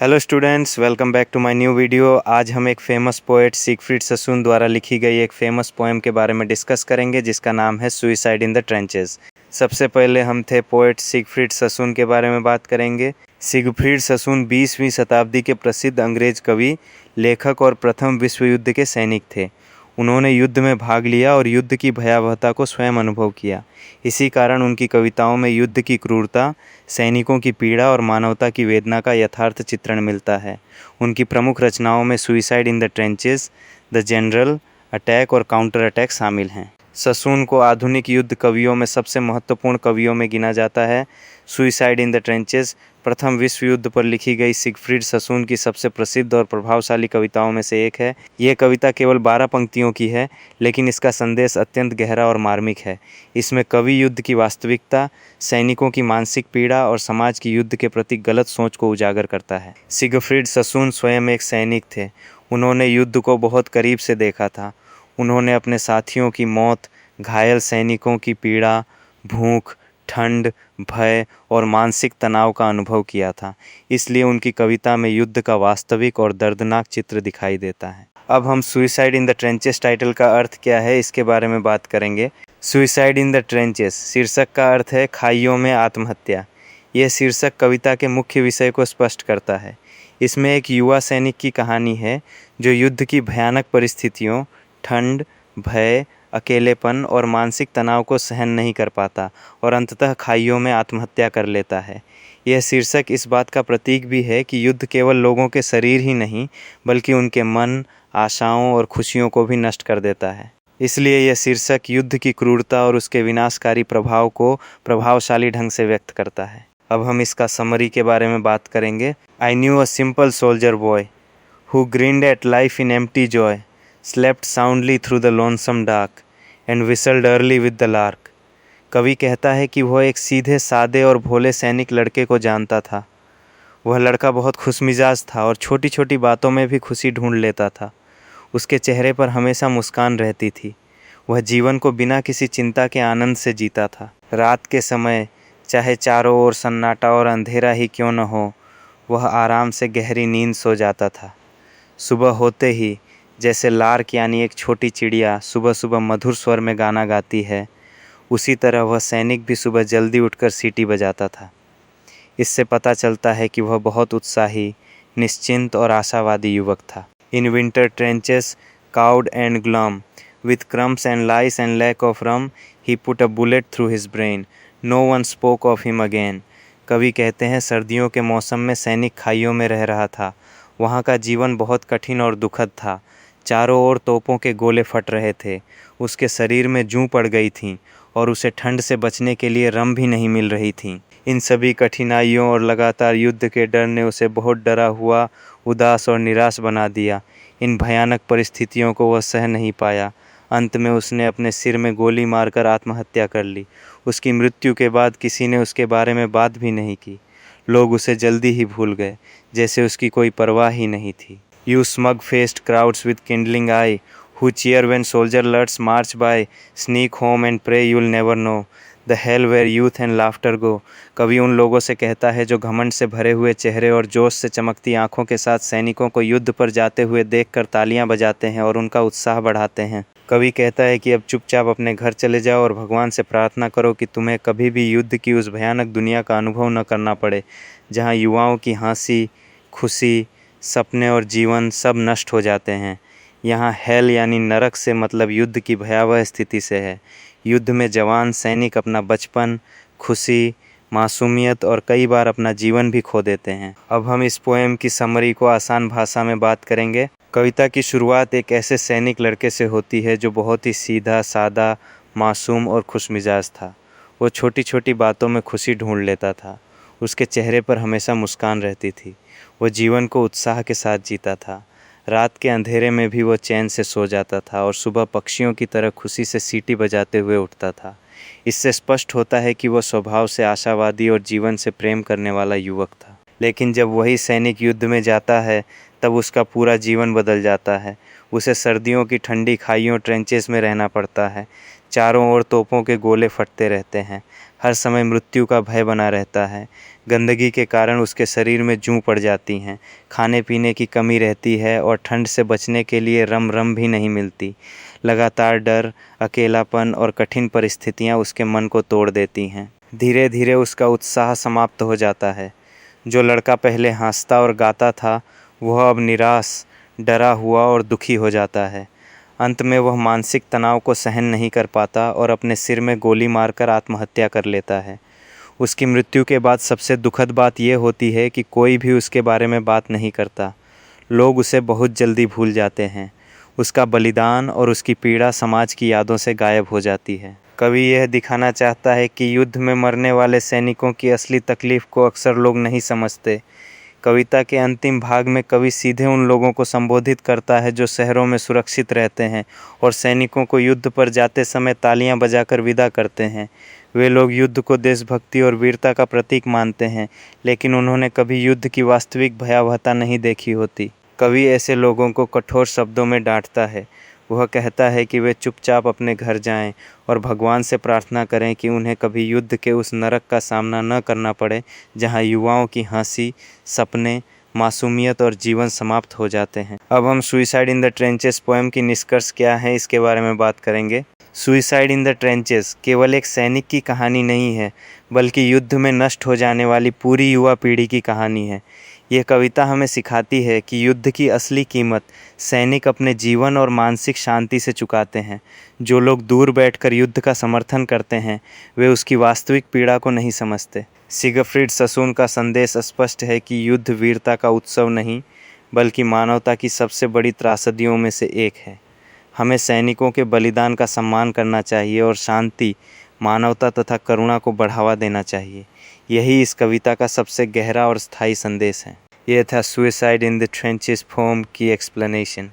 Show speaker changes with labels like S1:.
S1: Hello students, welcome back to my new video. आज हम एक फेमस पोएट सिगफ्रीड ससून द्वारा लिखी गई एक फेमस पोएम के बारे में डिस्कस करेंगे जिसका नाम है सुइसाइड इन द ट्रेंचेस। सबसे पहले हम पोएट सिगफ्रीड ससून के बारे में बात करेंगे। सिगफ्रीड ससून 20वीं शताब्दी के प्रसिद्ध अंग्रेज कवि, लेखक और प्रथम विश्व युद्ध के सैनिक थे। उन्होंने युद्ध में भाग लिया और युद्ध की भयावहता को स्वयं अनुभव किया। इसी कारण उनकी कविताओं में युद्ध की क्रूरता, सैनिकों की पीड़ा और मानवता की वेदना का यथार्थ चित्रण मिलता है। उनकी प्रमुख रचनाओं में suicide in the trenches, the general, attack और काउंटर अटैक शामिल हैं। ससून को आधुनिक युद्ध कवियों में सबसे महत्वपूर्ण कवियों में गिना जाता है। सुइसाइड इन द ट्रेंचेस प्रथम विश्व युद्ध पर लिखी गई सिगफ्रीड ससून की सबसे प्रसिद्ध और प्रभावशाली कविताओं में से एक है। यह कविता केवल 12 पंक्तियों की है, लेकिन इसका संदेश अत्यंत गहरा और मार्मिक है। इसमें कवि युद्ध की वास्तविकता, सैनिकों की मानसिक पीड़ा और समाज की युद्ध के प्रति गलत सोच को उजागर करता है। सिगफ्रीड ससून स्वयं एक सैनिक थे। उन्होंने युद्ध को बहुत करीब से देखा था। उन्होंने अपने साथियों की मौत, घायल सैनिकों की पीड़ा, भूख, ठंड, भय और मानसिक तनाव का अनुभव किया था। इसलिए उनकी कविता में युद्ध का वास्तविक और दर्दनाक चित्र दिखाई देता है। अब हम suicide in the trenches title का अर्थ क्या है इसके बारे में बात करेंगे। सुइसाइड इन द ट्रेंचेस शीर्षक का अर्थ है खाइयों में आत्महत्या। यह शीर्षक कविता के मुख्य विषय को स्पष्ट करता है। इसमें एक युवा सैनिक की कहानी है जो युद्ध की भयानक परिस्थितियों, ठंड, भय, अकेलेपन और मानसिक तनाव को सहन नहीं कर पाता और अंततः खाइयों में आत्महत्या कर लेता है। यह शीर्षक इस बात का प्रतीक भी है कि युद्ध केवल लोगों के शरीर ही नहीं, बल्कि उनके मन, आशाओं और खुशियों को भी नष्ट कर देता है। इसलिए यह शीर्षक युद्ध की क्रूरता और उसके विनाशकारी प्रभाव को प्रभावशाली ढंग से व्यक्त करता है। अब हम इसका समरी के बारे में बात करेंगे। I knew a simple soldier boy who grinned at life in empty joy, slept soundly through the lonesome dark and whistled early with the lark। कवि कहता है कि वह एक सीधे सादे और भोले सैनिक लड़के को जानता था। वह लड़का बहुत खुशमिजाज था और छोटी छोटी बातों में भी खुशी ढूंढ लेता था। उसके चेहरे पर हमेशा मुस्कान रहती थी। वह जीवन को बिना किसी चिंता के आनंद से जीता था। रात के समय, चाहे चारों ओर सन्नाटा और अंधेरा ही क्यों न हो, वह आराम से गहरी नींद सो जाता था। सुबह होते ही, जैसे लार्क यानी एक छोटी चिड़िया सुबह सुबह मधुर स्वर में गाना गाती है, उसी तरह वह सैनिक भी सुबह जल्दी उठकर सीटी बजाता था। इससे पता चलता है कि वह बहुत उत्साही, निश्चिंत और आशावादी युवक था। In winter trenches, cowed and glum, with crumbs and lice and lack of rum, he put a bullet through his brain, no one spoke of him again. कवि कहते हैं, सर्दियों के मौसम में सैनिक खाइयों में रह रहा था। वहाँ का जीवन बहुत कठिन और दुखद था। चारों ओर तोपों के गोले फट रहे थे। उसके शरीर में जूं पड़ गई थीं और उसे ठंड से बचने के लिए रम भी नहीं मिल रही थी। इन सभी कठिनाइयों और लगातार युद्ध के डर ने उसे बहुत डरा हुआ, उदास और निराश बना दिया। इन भयानक परिस्थितियों को वह सह नहीं पाया। अंत में उसने अपने सिर में गोली मारकर आत्महत्या कर ली। उसकी मृत्यु के बाद किसी ने उसके बारे में बात भी नहीं की। लोग उसे जल्दी ही भूल गए, जैसे उसकी कोई परवाह ही नहीं थी। You smug-faced crowds with kindling eye, who cheer when soldier alerts march by, sneak home and pray you'll never know the hell where youth and laughter go। कवि उन लोगों से कहता है जो घमंड से भरे हुए चेहरे और जोश से चमकती आंखों के साथ सैनिकों को युद्ध पर जाते हुए देखकर तालियां बजाते हैं और उनका उत्साह बढ़ाते हैं। कवि कहता है कि अब चुपचाप अपने घर चले जाओ और भगवान से प्रार्थना करो कि तुम्हें कभी भी युद्ध की उस भयानक दुनिया का अनुभव न करना पड़े, जहाँ युवाओं की हंसी, खुशी, सपने और जीवन सब नष्ट हो जाते हैं। यहाँ हेल यानी नरक से मतलब युद्ध की भयावह स्थिति से है। युद्ध में जवान सैनिक अपना बचपन, खुशी, मासूमियत और कई बार अपना जीवन भी खो देते हैं। अब हम इस पोएम की समरी को आसान भाषा में बात करेंगे। कविता की शुरुआत एक ऐसे सैनिक लड़के से होती है जो बहुत ही सीधा सादा, मासूम और खुशमिजाज था। वो छोटी छोटी बातों में खुशी ढूंढ लेता था। उसके चेहरे पर हमेशा मुस्कान रहती थी। वह जीवन को उत्साह के साथ जीता था। रात के अंधेरे में भी वो चैन से सो जाता था और सुबह पक्षियों की तरह खुशी से सीटी बजाते हुए उठता था। इससे स्पष्ट होता है कि वह स्वभाव से आशावादी और जीवन से प्रेम करने वाला युवक था। लेकिन जब वही सैनिक युद्ध में जाता है, तब उसका पूरा जीवन बदल जाता है। उसे सर्दियों की ठंडी खाइयों ट्रेंचेस में रहना पड़ता है। चारों ओर तोपों के गोले फटते रहते हैं। हर समय मृत्यु का भय बना रहता है। गंदगी के कारण उसके शरीर में जूं पड़ जाती हैं, खाने पीने की कमी रहती है और ठंड से बचने के लिए रम भी नहीं मिलती। लगातार डर, अकेलापन और कठिन परिस्थितियां उसके मन को तोड़ देती हैं। धीरे धीरे उसका उत्साह समाप्त हो जाता है। जो लड़का पहले हंसता और गाता था, वह अब निराश, डरा हुआ और दुखी हो जाता है। अंत में वह मानसिक तनाव को सहन नहीं कर पाता और अपने सिर में गोली मारकर आत्महत्या कर लेता है। उसकी मृत्यु के बाद सबसे दुखद बात यह होती है कि कोई भी उसके बारे में बात नहीं करता। लोग उसे बहुत जल्दी भूल जाते हैं। उसका बलिदान और उसकी पीड़ा समाज की यादों से गायब हो जाती है। कवि यह दिखाना चाहता है कि युद्ध में मरने वाले सैनिकों की असली तकलीफ को अक्सर लोग नहीं समझते। कविता के अंतिम भाग में कवि सीधे उन लोगों को संबोधित करता है जो शहरों में सुरक्षित रहते हैं और सैनिकों को युद्ध पर जाते समय तालियां बजाकर विदा करते हैं। वे लोग युद्ध को देशभक्ति और वीरता का प्रतीक मानते हैं, लेकिन उन्होंने कभी युद्ध की वास्तविक भयावहता नहीं देखी होती। कवि ऐसे लोगों को कठोर शब्दों में डांटता है। वह कहता है कि वे चुपचाप अपने घर जाएं और भगवान से प्रार्थना करें कि उन्हें कभी युद्ध के उस नरक का सामना न करना पड़े जहां युवाओं की हंसी, सपने, मासूमियत और जीवन समाप्त हो जाते हैं। अब हम suicide in the trenches poem की निष्कर्ष क्या है इसके बारे में बात करेंगे। सुइसाइड इन द ट्रेंचेस केवल एक सैनिक की कहानी नहीं है, बल्कि युद्ध में नष्ट हो जाने वाली पूरी युवा पीढ़ी की कहानी है। यह कविता हमें सिखाती है कि युद्ध की असली कीमत सैनिक अपने जीवन और मानसिक शांति से चुकाते हैं। जो लोग दूर बैठकर युद्ध का समर्थन करते हैं, वे उसकी वास्तविक पीड़ा को नहीं समझते। सिगफ्रीड ससून का संदेश स्पष्ट है कि युद्ध वीरता का उत्सव नहीं, बल्कि मानवता की सबसे बड़ी त्रासदियों में से एक है। हमें सैनिकों के बलिदान का सम्मान करना चाहिए और शांति, मानवता तथा करुणा को बढ़ावा देना चाहिए। यही इस कविता का सबसे गहरा और स्थायी संदेश है। यह था suicide in the trenches poem की एक्सप्लेनेशन।